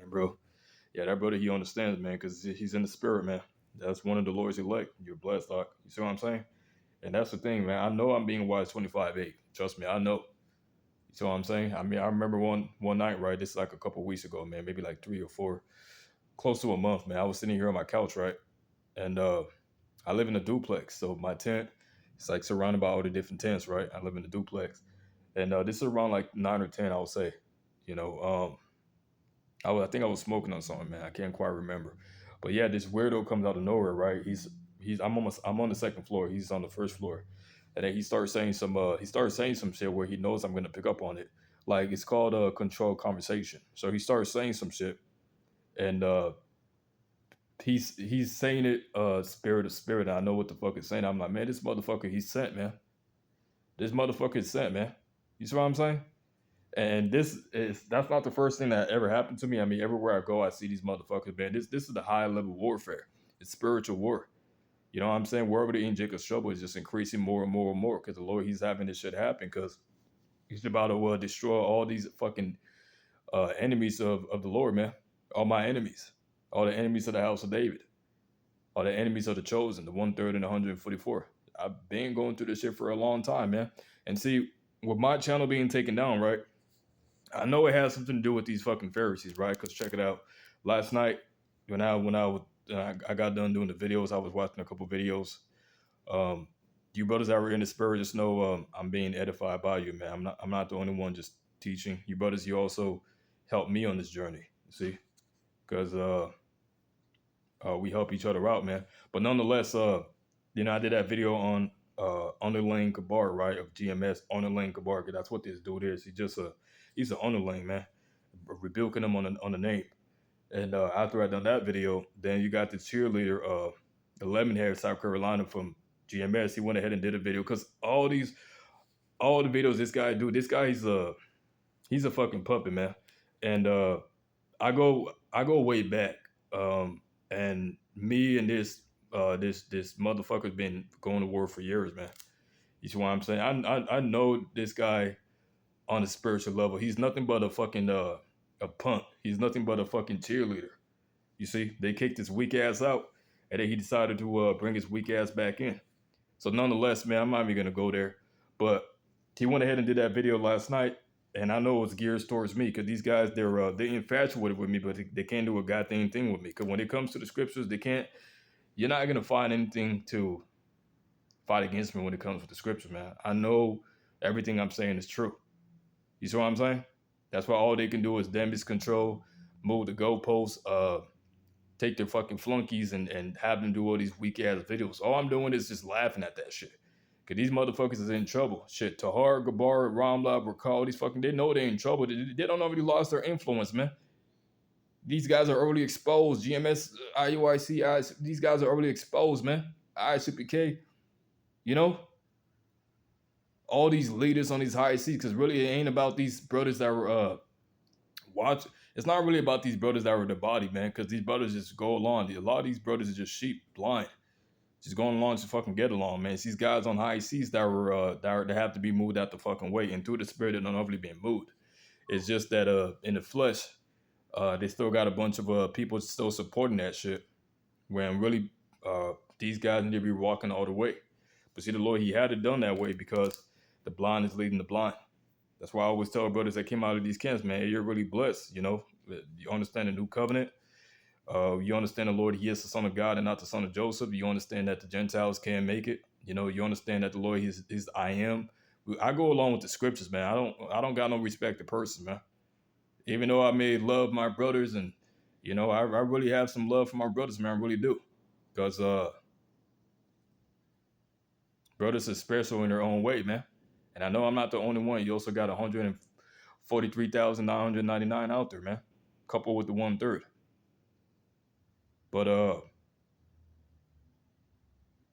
man, bro. Yeah, that brother, he understands, man, because he's in the spirit, man. That's one of the Lord's elect. You're blessed, doc. You see what I'm saying? And that's the thing, man. I know I'm being wise 25-8. Trust me, I know. You see what I'm saying? I mean, I remember one night, right? This is like a couple weeks ago, man, maybe like 3 or 4, close to a month, man. I was sitting here on my couch, right? And I live in a duplex, so my tent is like surrounded by all the different tents, right? I live in a duplex, and this is around like 9 or 10, I would say. You know, I think I was smoking on something, man. I can't quite remember, but yeah, this weirdo comes out of nowhere, right? I'm on the second floor. He's on the first floor, and then he started saying some shit where he knows I'm gonna pick up on it. Like it's called a controlled conversation. So he started saying some shit, and he's saying it spirit to spirit. And I know what the fuck it's saying. I'm like, man, this motherfucker he's sent, man. This motherfucker is sent, man. You see what I'm saying? And that's not the first thing that ever happened to me. I mean, everywhere I go, I see these motherfuckers, man. This is the high level warfare. It's spiritual war. You know what I'm saying? Wherever the angel of trouble is just increasing more and more and more because the Lord, he's having this shit happen because he's about to destroy all these fucking enemies of the Lord, man. All my enemies. All the enemies of the house of David. All the enemies of the chosen, the 1/3 and the 144. I've been going through this shit for a long time, man. And see, with my channel being taken down, right? I know it has something to do with these fucking Pharisees, right? Because check it out. Last night, I got done doing the videos, I was watching a couple videos. Um, you brothers that were in the spirit, just know I'm being edified by you, man. I'm not the only one just teaching. You brothers, you also helped me on this journey. You see, because we help each other out, man. But nonetheless, I did that video on underling Kabar, right? Of GMS underling Kabar. That's what this dude is. He's an underling, man. Rebuking him on the name. And after I done that video, then you got the cheerleader, the Lemonhead, South Carolina from GMS. He went ahead and did a video because all the videos this guy do, this guy he's a fucking puppet, man. And I go way back. And me and this motherfucker's been going to war for years, man. You see what I'm saying? I know this guy on a spiritual level. He's nothing but a fucking a punk. He's nothing but a fucking cheerleader. You see, they kicked his weak ass out, and then he decided to bring his weak ass back in. So nonetheless, man, I'm not even gonna go there. But he went ahead and did that video last night, and I know it was geared towards me because these guys they infatuated with me, but they can't do a goddamn thing with me. Because when it comes to the scriptures, they can't. You're not gonna find anything to fight against me when it comes to the scriptures, man. I know everything I'm saying is true. You see what I'm saying? That's why all they can do is damage control, move the goalposts, take their fucking flunkies and have them do all these weak ass videos. All I'm doing is just laughing at that shit. Cause these motherfuckers is in trouble. Shit, Tahar, Gabar, Ramlab, Rakal, these fucking, they know they're in trouble. They don't already lost their influence, man. These guys are early exposed. GMS, IUIC, these guys are early exposed, man. ICPK, you know? All these leaders on these high seats, because really it ain't about these brothers that were watch. It's not really about these brothers that were the body, man, because these brothers just go along. A lot of these brothers are just sheep, blind, just going along to fucking get along, man. It's these guys on high seas that were that have to be moved out the fucking way, and through the spirit, they're not overly being moved. It's just that in the flesh, they still got a bunch of people still supporting that shit. When really, these guys need to be walking all the way. But see, the Lord, He had it done that way because the blind is leading the blind. That's why I always tell brothers that came out of these camps, man, you're really blessed. You know, you understand the new covenant. You understand the Lord, He is the Son of God and not the son of Joseph. You understand that the Gentiles can make it. You know, you understand that the Lord is I am. I go along with the scriptures, man. I don't got no respect to person, man. Even though I may love my brothers and I really have some love for my brothers, man. I really do. Because brothers are special in their own way, man. And I know I'm not the only one. You also got 143,999 out there, man. Coupled with the 1/3. But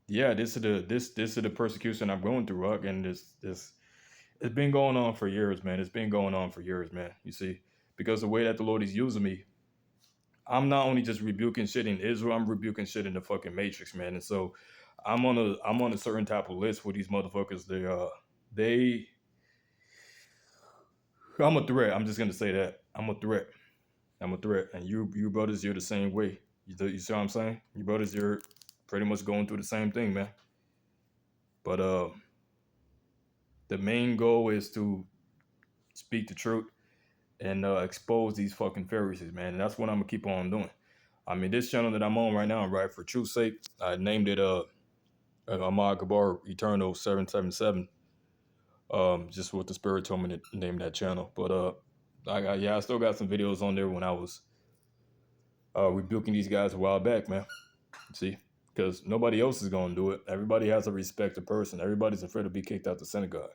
yeah, this is the persecution I'm going through, and this it's been going on for years, man. It's been going on for years, man. You see, because the way that the Lord is using me, I'm not only just rebuking shit in Israel, I'm rebuking shit in the fucking Matrix, man. And so I'm on a certain type of list where these motherfuckers they I'm a threat. I'm just gonna say that I'm a threat. I'm a threat, and you brothers, you're the same way. You see what I'm saying? You brothers, you're pretty much going through the same thing, man. But the main goal is to speak the truth and expose these fucking Pharisees, man. And that's what I'm gonna keep on doing. I mean, this channel that I'm on right now, right, for truth's sake, I named it Ahmad Gabar Eternal 777. Just what the Spirit told me to name that channel. But I still got some videos on there when I was rebuking these guys a while back, man. See, because nobody else is gonna do it. Everybody has a respected person. Everybody's afraid to be kicked out the synagogue.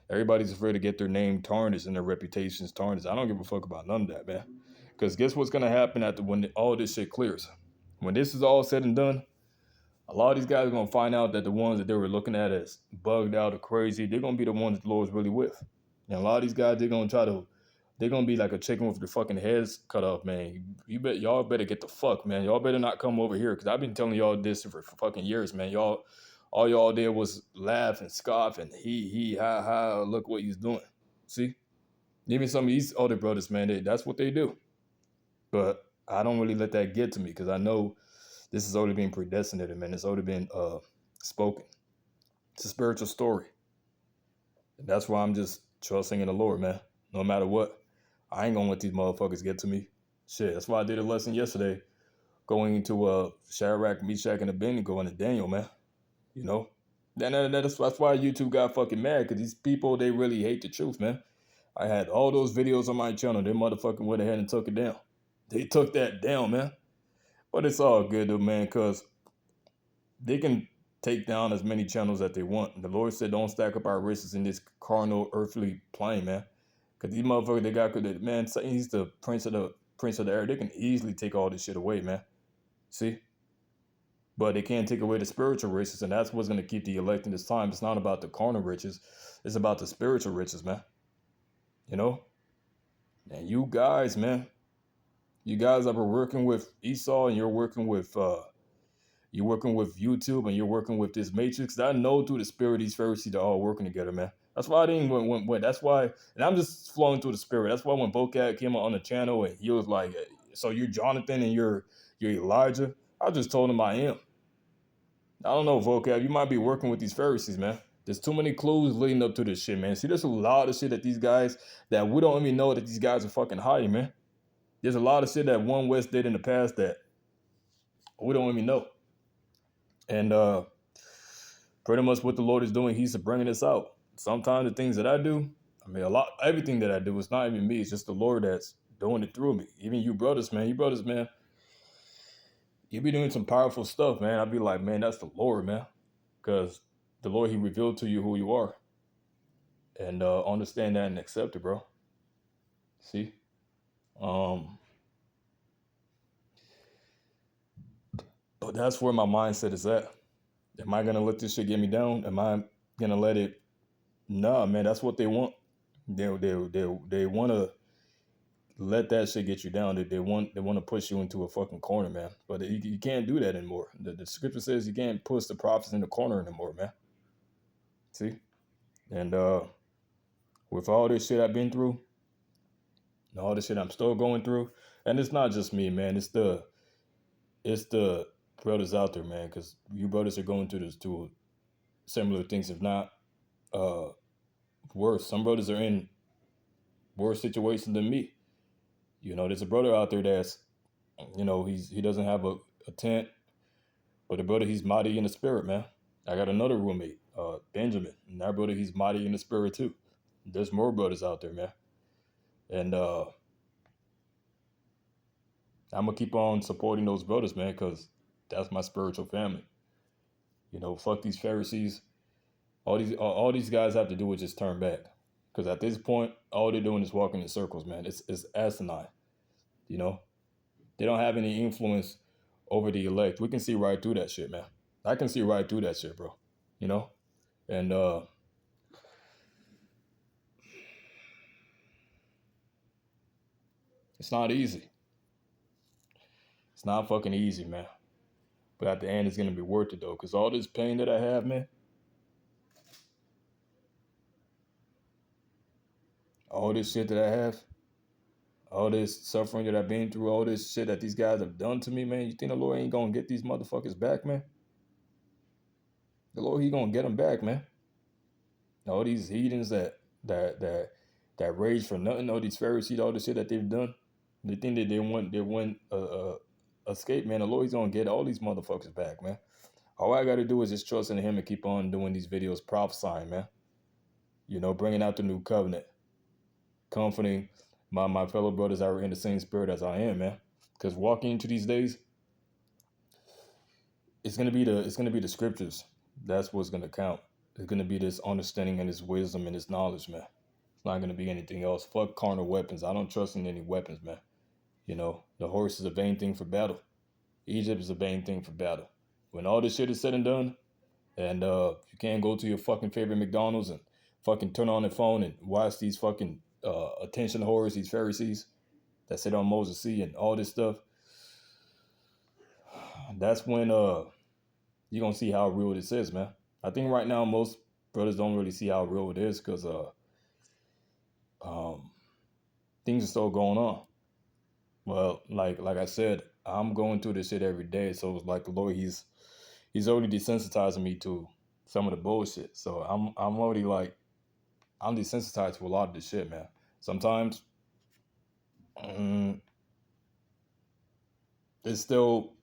Everybody's afraid to get their name tarnished and their reputations tarnished. I don't give a fuck about none of that, man. Because guess what's gonna happen after when all this shit clears? When this is all said and done, a lot of these guys are gonna find out that the ones that they were looking at as bugged out or crazy, they're gonna be the ones that the Lord's really with. And a lot of these guys, they're gonna be like a chicken with their fucking heads cut off, man. Y'all better get the fuck, man. Y'all better not come over here, because I've been telling y'all this for fucking years, man. All y'all did was laugh and scoff and he ha ha. Look what he's doing. See, even some of these other brothers, man, that's what they do. But I don't really let that get to me, because I know this has already been predestinated, man. It's already been spoken. It's a spiritual story. And that's why I'm just trusting in the Lord, man. No matter what. I ain't gonna let these motherfuckers get to me. Shit, that's why I did a lesson yesterday going into Shadrach, Meshach, and Abednego and Daniel, man. You know? That's why YouTube got fucking mad, because these people, they really hate the truth, man. I had all those videos on my channel. They motherfucking went ahead and took it down. They took that down, man. But it's all good, though, man, because they can take down as many channels that they want. The Lord said, don't stack up our riches in this carnal, earthly plane, man. Because these motherfuckers, they got good, man. He's the prince of the air. They can easily take all this shit away, man. See? But they can't take away the spiritual riches, and that's what's going to keep the elect in this time. It's not about the carnal riches. It's about the spiritual riches, man. You know? And you guys, man. You guys that are working with Esau, and you're working with YouTube, and you're working with this matrix. I know through the spirit these Pharisees, they're all working together, man. That's why I didn't when that's why, and I'm just flowing through the spirit. That's why when Bocat came on the channel and he was like, so you're Jonathan and you're Elijah, I just told him I am. I don't know, Vocab, you might be working with these Pharisees, man. There's too many clues leading up to this shit, man. See, there's a lot of shit that these guys, that we don't even know that these guys are fucking hiding, man. There's a lot of shit that One West did in the past that we don't even know. And pretty much what the Lord is doing, he's bringing us out. Sometimes the things that I do, I mean, everything that I do, it's not even me. It's just the Lord that's doing it through me. Even you brothers, man, you be doing some powerful stuff, man. I'd be like, man, that's the Lord, man. Because the Lord, he revealed to you who you are. And understand that and accept it, bro. See? But that's where my mindset is at. Am I going to let this shit get me down? Am I going to let it? Nah, man, that's what they want. They want to let that shit get you down. They want to push you into a fucking corner, man. But you can't do that anymore. The scripture says you can't push the prophets in the corner anymore, man. See? And with all this shit I've been through, and all this shit I'm still going through, and it's not just me, man. It's the brothers out there, man. Because you brothers are going through this too, similar things, if not worse. Some brothers are in worse situations than me. You know, there's a brother out there that's, you know, he doesn't have a tent, but the brother, he's mighty in the spirit, man. I got another roommate, Benjamin, and that brother, he's mighty in the spirit too. There's more brothers out there, man. And I'm gonna keep on supporting those brothers, man, because that's my spiritual family. You know, fuck these Pharisees. All these guys have to do is just turn back, because at this point, all they're doing is walking in circles, man. It's asinine. You know, they don't have any influence over the elect. We can see right through that shit, man. I can see right through that shit, bro. You know, and it's not easy. It's not fucking easy, man. But at the end, it's gonna be worth it though, because all this pain that I have, man, all this shit that I have, all this suffering that I've been through, all this shit that these guys have done to me, man. You think the Lord ain't gonna get these motherfuckers back, man? The Lord, he gonna get them back, man. All these heathens that that that rage for nothing, all these Pharisees, all the shit that they've done, they think that they want escape, man. The Lord, he's gonna get all these motherfuckers back, man. All I gotta do is just trust in him and keep on doing these videos prophesying, man. You know, bringing out the new covenant, comforting my fellow brothers that are in the same spirit as I am, man. Because walking into these days, it's gonna be the scriptures. That's what's gonna count. It's gonna be this understanding and this wisdom and this knowledge, man. It's not gonna be anything else. Fuck carnal weapons. I don't trust in any weapons, man. You know, the horse is a vain thing for battle. Egypt is a vain thing for battle. When all this shit is said and done, and you can't go to your fucking favorite McDonald's and fucking turn on the phone and watch these fucking attention whores, these Pharisees that sit on Moses' seat and all this stuff. That's when you're gonna see how real this is, man. I think right now most brothers don't really see how real it is because um, things are still going on. Well, like I said, I'm going through this shit every day, so it's like the Lord, he's already desensitizing me to some of the bullshit. So I'm already like I'm desensitized to a lot of this shit, man. Sometimes it still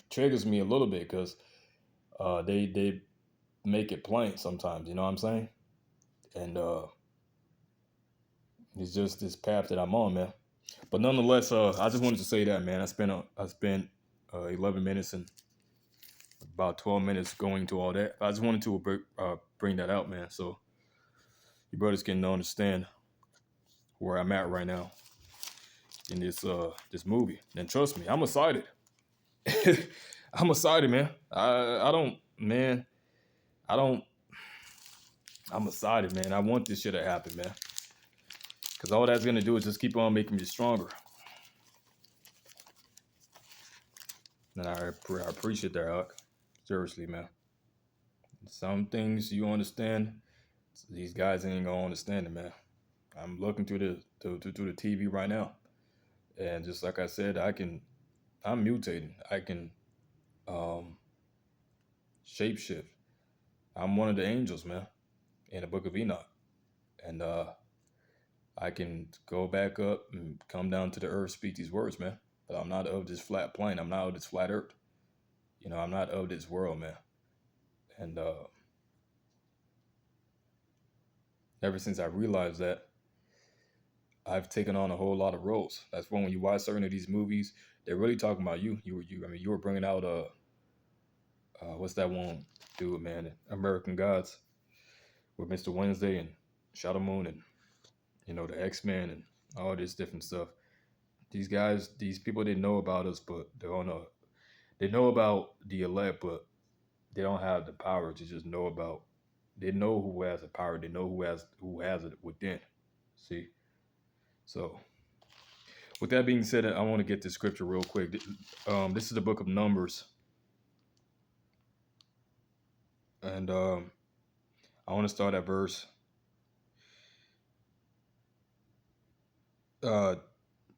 triggers me a little bit because they make it plain sometimes. You know what I'm saying? And it's just this path that I'm on, man. But nonetheless, I just wanted to say that, man. I spent 11 minutes and about 12 minutes going to all that. I just wanted to bring that out, man, so you brothers can understand where I'm at right now in this movie. And trust me, I'm excited. I'm excited, man. I don't, man. I don't. I'm excited, man. I want this shit to happen, man. Because all that's gonna do is just keep on making me stronger. And I appreciate that, Huck. Seriously, man. Some things you understand, these guys ain't gonna understand it, man. I'm looking through the TV right now, and just like I said, I'm mutating. I can um, shapeshift. I'm one of the angels, man, in the Book of Enoch, and I can go back up and come down to the earth, speak these words, man. But I'm not of this flat plane. I'm not of this flat earth. You know, I'm not of this world, man. And ever since I realized that, I've taken on a whole lot of roles. That's when you watch certain of these movies, they're really talking about you. I mean, you were bringing out what's that one dude, man? American Gods with Mr. Wednesday and Shadow Moon and the X-Men and all this different stuff. These guys, these people didn't know about us, but they know about the elect, but they don't have the power to just know about. They know who has the power. They know who has it within. See, so with that being said, I want to get this scripture real quick. This is the book of Numbers, and I want to start at verse. I'm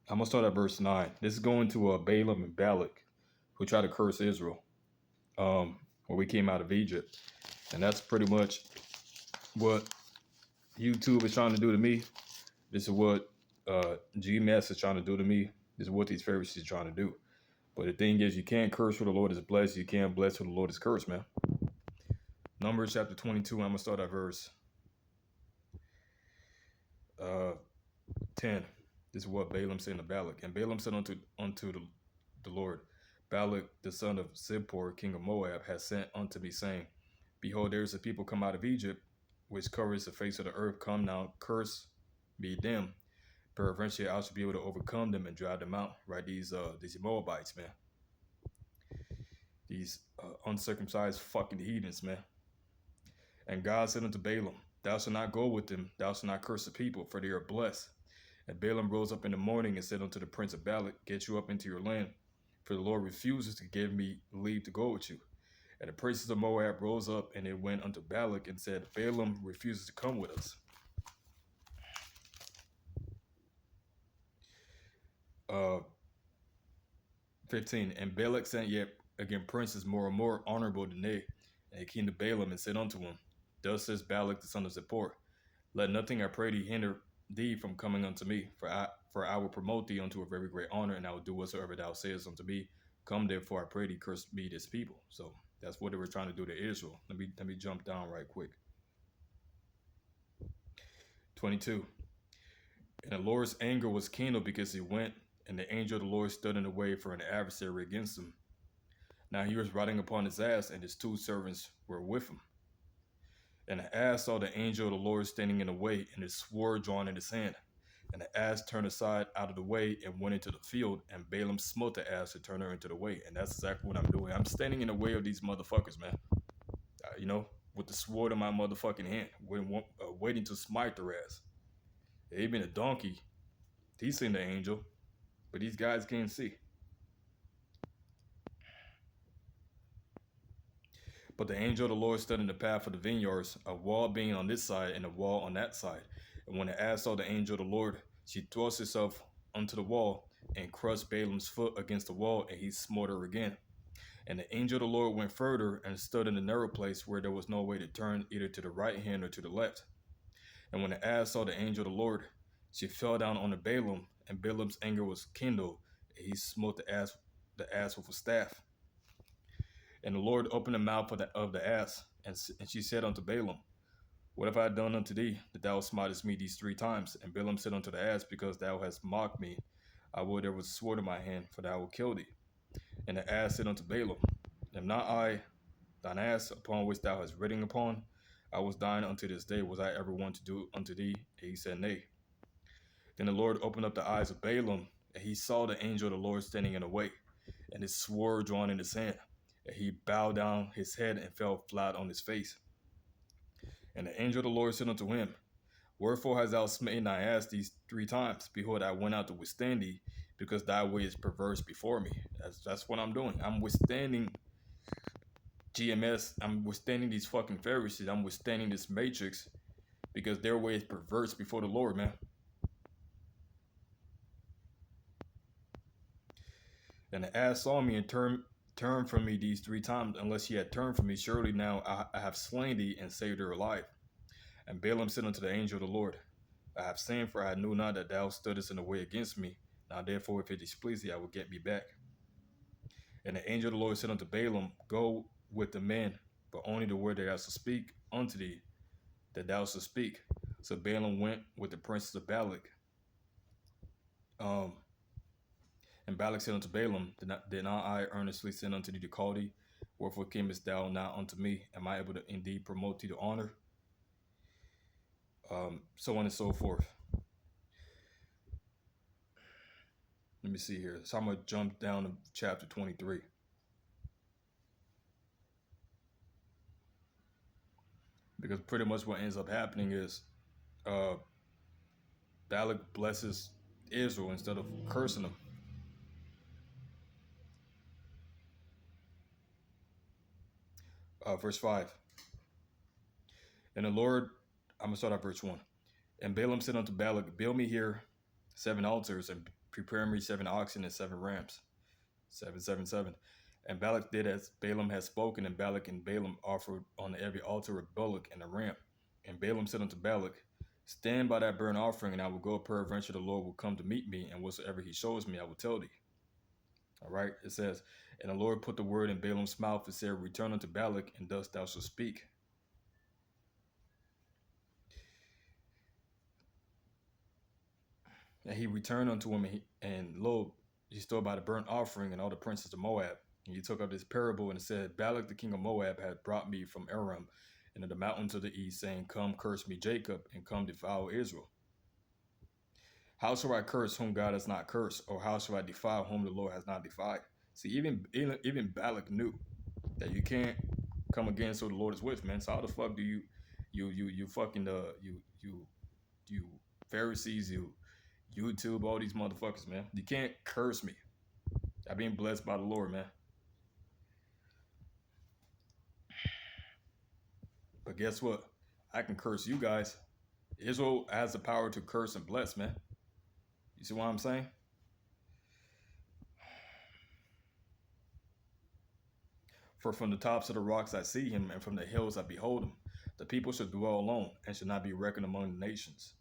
gonna start at verse 9. This is going to Balaam and Balak, who tried to curse Israel, when we came out of Egypt, and that's pretty much what YouTube is trying to do to me. This is what GMS is trying to do to me. This is what these Pharisees are trying to do. But the thing is, you can't curse who the Lord is blessed. You can't bless who the Lord is cursed, man. Numbers chapter 22. I'm gonna start at verse 10. This is what Balaam said to Balak. And Balaam said unto the Lord, Balak, the son of Zippor, king of Moab, has sent unto me, saying, Behold, there is a people come out of Egypt, which covers the face of the earth. Come now, curse be them. Peradventure I shall be able to overcome them and drive them out. Right? These Moabites, man. These uncircumcised fucking heathens, man. And God said unto Balaam, Thou shalt not go with them, thou shalt not curse the people, for they are blessed. And Balaam rose up in the morning and said unto the prince of Balak, Get you up into your land, for the Lord refuses to give me leave to go with you. And the princes of Moab rose up, and they went unto Balak and said, Balaam refuses to come with us. Uh, 15. And Balak sent yet again princes more and more honorable than they. And he came to Balaam and said unto him, Thus says Balak the son of Zippor, Let nothing, I pray thee, hinder thee from coming unto me, for I will promote thee unto a very great honor, and I will do whatsoever thou sayest unto me. Come therefore, I pray thee, curse be this people. So that's what they were trying to do to Israel. Let me jump down right quick. 22. And the Lord's anger was kindled because he went, and the angel of the Lord stood in the way for an adversary against him. Now he was riding upon his ass, and his two servants were with him. And the ass saw the angel of the Lord standing in the way, and his sword drawn in his hand. And the ass turned aside out of the way and went into the field, and Balaam smote the ass to turn her into the way. And that's exactly what I'm doing. I'm standing in the way of these motherfuckers, man. With the sword in my motherfucking hand, waiting to smite their ass. Even a donkey, he's seen the angel, but these guys can't see. But the angel of the Lord stood in the path of the vineyards, a wall being on this side and a wall on that side. And when the ass saw the angel of the Lord, she thrust herself onto the wall and crushed Balaam's foot against the wall, and he smote her again. And the angel of the Lord went further and stood in a narrow place where there was no way to turn either to the right hand or to the left. And when the ass saw the angel of the Lord, she fell down on the Balaam, and Balaam's anger was kindled, and he smote the ass with a staff. And the Lord opened the mouth of the ass, and she said unto Balaam, What have I done unto thee, that thou smitest me these 3 times? And Balaam said unto the ass, Because thou hast mocked me, I would there was a sword in my hand, for that I will kill thee. And the ass said unto Balaam, Am not I thine ass, upon which thou hast ridden upon? I was thine unto this day. Was I ever one to do unto thee? And he said, Nay. Then the Lord opened up the eyes of Balaam, and he saw the angel of the Lord standing in the way, and his sword drawn in his hand. And he bowed down his head and fell flat on his face. And the angel of the Lord said unto him, Wherefore hast thou smitten thy ass these 3 times? Behold, I went out to withstand thee, because thy way is perverse before me. That's what I'm doing. I'm withstanding GMS. I'm withstanding these fucking Pharisees. I'm withstanding this matrix, because their way is perverse before the Lord, man. And the ass saw me and turned from me these 3 times. Unless she had turned from me, surely now I have slain thee and saved her alive. And Balaam said unto the angel of the Lord, I have sinned, for I knew not that thou stoodest in the way against me. Now therefore, if it displease thee, I will get me back. And the angel of the Lord said unto Balaam, Go with the men, but only the word that I shall speak unto thee, that thou shalt speak. So Balaam went with the princes of Balak. And Balak said unto Balaam, Did not I earnestly send unto thee to call thee? Wherefore camest thou not unto me? Am I able to indeed promote thee to honor? So on and so forth. Let me see here. So I'm going to jump down to chapter 23. Because pretty much what ends up happening is Balak blesses Israel instead of cursing them. Verse 5. And the Lord, I'm going to start at verse 1. And Balaam said unto Balak, Build me here 7 altars, and prepare me 7 oxen and 7 rams. 777. And Balak did as Balaam had spoken, and Balak and Balaam offered on every altar a bullock and a ram. And Balaam said unto Balak, Stand by that burnt offering, and I will go. Peradventure the Lord will come to meet me, and whatsoever he shows me, I will tell thee. All right, it says, And the Lord put the word in Balaam's mouth and said, Return unto Balak, and thus thou shalt speak. And he returned unto him, and lo, he stood by the burnt offering and all the princes of Moab. And he took up this parable and said, Balak the king of Moab had brought me from Aram into the mountains of the east, saying, Come, curse me Jacob, and come defile Israel. How shall I curse whom God has not cursed, or how shall I defile whom the Lord has not defied? See, even Balak knew that you can't come against who the Lord is with, man. So how the fuck do you fucking you Pharisees, you YouTube, all these motherfuckers, man. You can't curse me. I've been blessed by the Lord, man. But guess what? I can curse you guys. Israel has the power to curse and bless, man. You see what I'm saying? For from the tops of the rocks I see him, and from the hills I behold him. The people shall dwell alone, and shall not be reckoned among the nations.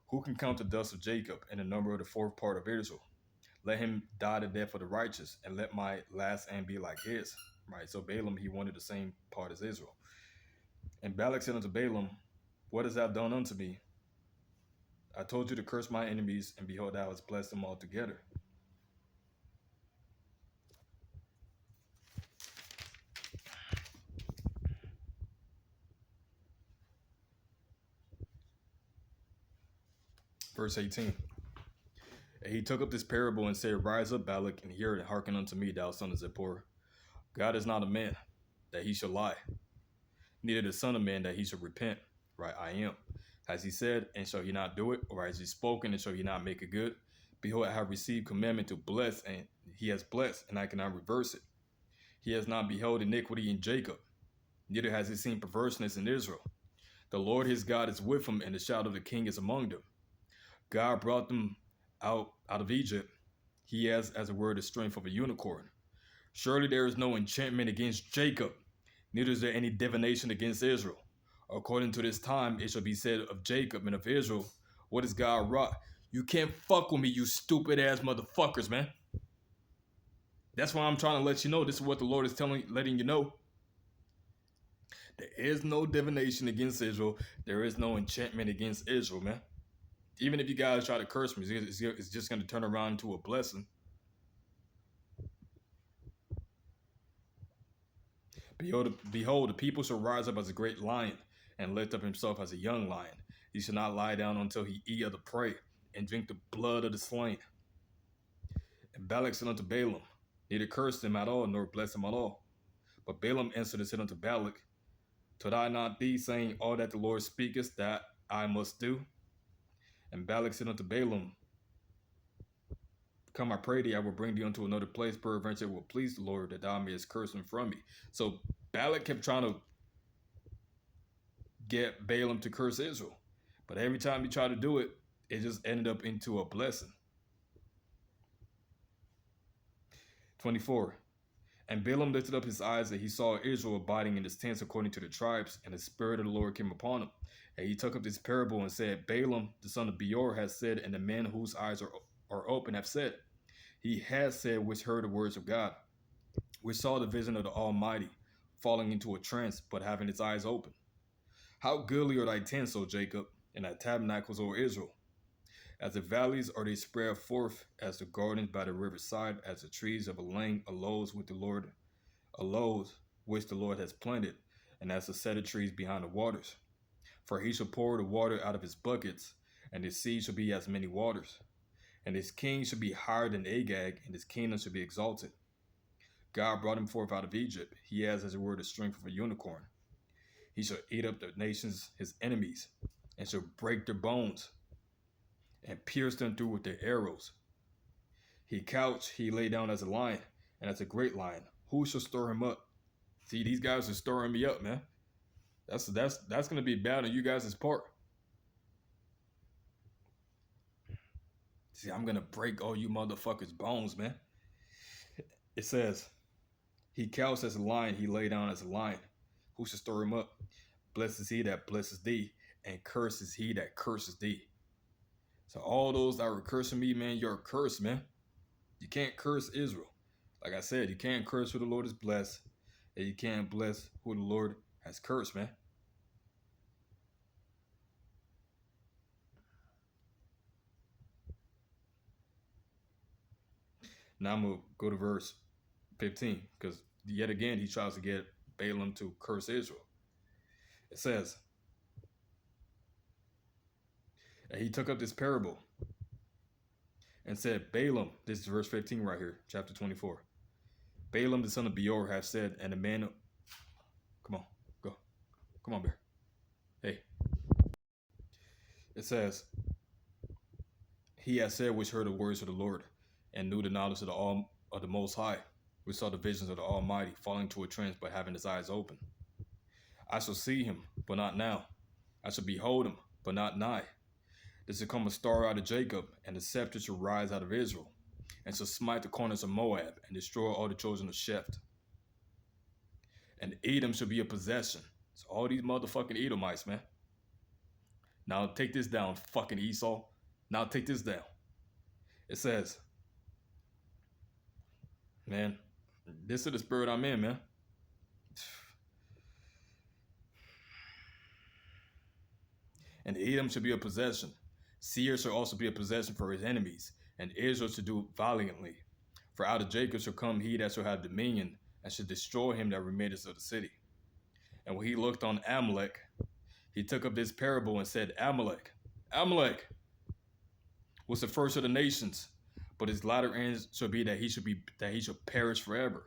Who can count the dust of Jacob, and the number of the fourth part of Israel? Let him die the death of the righteous, and let my last end be like his. Right. So Balaam, he wanted the same part as Israel. And Balak said unto Balaam, what hast thou done unto me? I told you to curse my enemies, and behold, thou hast blessed them altogether. Verse 18. And he took up this parable and said, rise up, Balak, and hear it, and hearken unto me, thou son of Zippor. God is not a man, that he shall lie, neither the son of man, that he shall repent. Right, I am. Has he said, and shall he not do it? Or has he spoken, and shall he not make it good? Behold, I have received commandment to bless, and he has blessed, and I cannot reverse it. He has not beheld iniquity in Jacob, neither has he seen perverseness in Israel. The Lord his God is with him, and the shout of the king is among them. God brought them out of Egypt. He has, as it were, the strength of a unicorn. Surely there is no enchantment against Jacob, neither is there any divination against Israel. According to this time, it shall be said of Jacob and of Israel, what is God wrought? You can't fuck with me, you stupid ass motherfuckers, man. That's why I'm trying to let you know. This is what the Lord is letting you know. There is no divination against Israel. There is no enchantment against Israel, man. Even if you guys try to curse me, it's just going to turn around into a blessing. Behold, the people shall rise up as a great lion, and lift up himself as a young lion. He shall not lie down until he eat of the prey, and drink the blood of the slain. And Balak said unto Balaam, neither curse him at all, nor bless him at all. But Balaam answered and said unto Balak, told I not thee, saying, all that the Lord speaketh, that I must do? And Balak said unto Balaam, come, I pray thee, I will bring thee unto another place, peradventure it will please the Lord, that thou mayest curse him from me. So Balak kept trying to get Balaam to curse Israel. But every time he tried to do it, it just ended up into a blessing. 24. And Balaam lifted up his eyes, and he saw Israel abiding in his tents according to the tribes, and the Spirit of the Lord came upon him. And he took up this parable and said, Balaam, the son of Beor, has said, and the men whose eyes are open have said, he has said, which heard the words of God, which saw the vision of the Almighty, falling into a trance, but having his eyes open. How goodly are thy tents, O Jacob, and thy tabernacles, O Israel. As the valleys are they spread forth, as the gardens by the riverside, as the trees of a lane aloes with the Lord, aloes which the Lord has planted, and as the cedar trees behind the waters. For he shall pour the water out of his buckets, and his seed shall be as many waters. And his king shall be higher than Agag, and his kingdom shall be exalted. God brought him forth out of Egypt. He has, as it were, the strength of a unicorn. He shall eat up the nations, his enemies, and shall break their bones, and pierce them through with their arrows. He lay down as a lion, and as a great lion. Who shall stir him up? See, these guys are stirring me up, man. That's gonna be bad on you guys' part. See, I'm gonna break all you motherfuckers' bones, man. It says, he couched as a lion, he lay down as a lion. Who shall stir him up? Blessed is he that blesses thee, and cursed is he that curses thee. So all those that were cursing me, man, you're cursed, man. You can't curse Israel. Like I said, you can't curse who the Lord has blessed, and you can't bless who the Lord has cursed, man. Now I'm going to go to verse 15, because yet again, he tries to get Balaam to curse Israel. It says, and he took up this parable and said, Balaam, this is verse 15 right here, chapter 24. Balaam, the son of Beor, hath said, and the man, come on, go. Come on, Bear. Hey. It says, he has said which heard the words of the Lord, and knew the knowledge of the Most High, which saw the visions of the Almighty, falling to a trance, but having his eyes open. I shall see him, but not now. I shall behold him, but not nigh. There shall come a star out of Jacob, and the scepter shall rise out of Israel, and shall smite the corners of Moab, and destroy all the children of Sheph. and Edom shall be a possession. So all these motherfucking Edomites, man. Now take this down, fucking Esau. Now take this down. It says, man, this is the spirit I'm in, man. And Edom shall be a possession. Seir shall also be a possession for his enemies, and Israel shall do valiantly. For out of Jacob shall come he that shall have dominion, and shall destroy him that remaineth of the city. And when he looked on Amalek, he took up this parable and said, Amalek was the first of the nations, but his latter end shall be that he shall perish forever.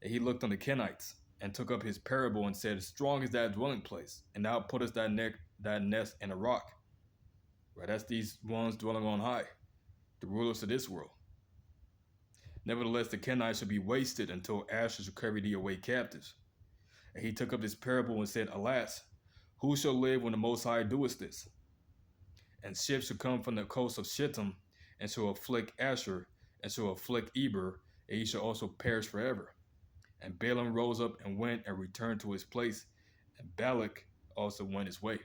And he looked on the Kenites, and took up his parable and said, strong is thy dwelling place, and thou puttest thy nest in a rock. Right, that's these ones dwelling on high, the rulers of this world. Nevertheless, the Kenites shall be wasted until Asher shall carry thee away captives. And he took up this parable and said, alas, who shall live when the Most High doeth this? And ships shall come from the coast of Shittim, and shall afflict Asher, and shall afflict Eber, and he shall also perish forever. And Balaam rose up and went and returned to his place, and Balak also went his way.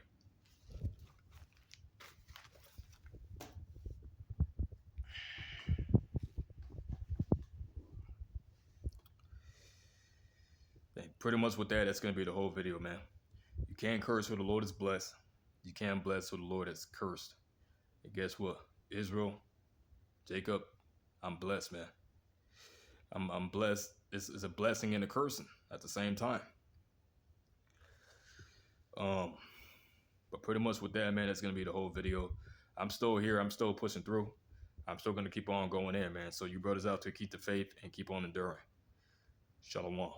And pretty much with that's going to be the whole video, man. You can't curse who the Lord is blessed. You can't bless who the Lord has cursed. And guess what? Israel, Jacob, I'm blessed, man. I'm blessed. It's a blessing and a cursing at the same time. But pretty much with that, man, that's going to be the whole video. I'm still here. I'm still pushing through. I'm still going to keep on going in, man. So you brothers out there, keep the faith and keep on enduring. Shalom.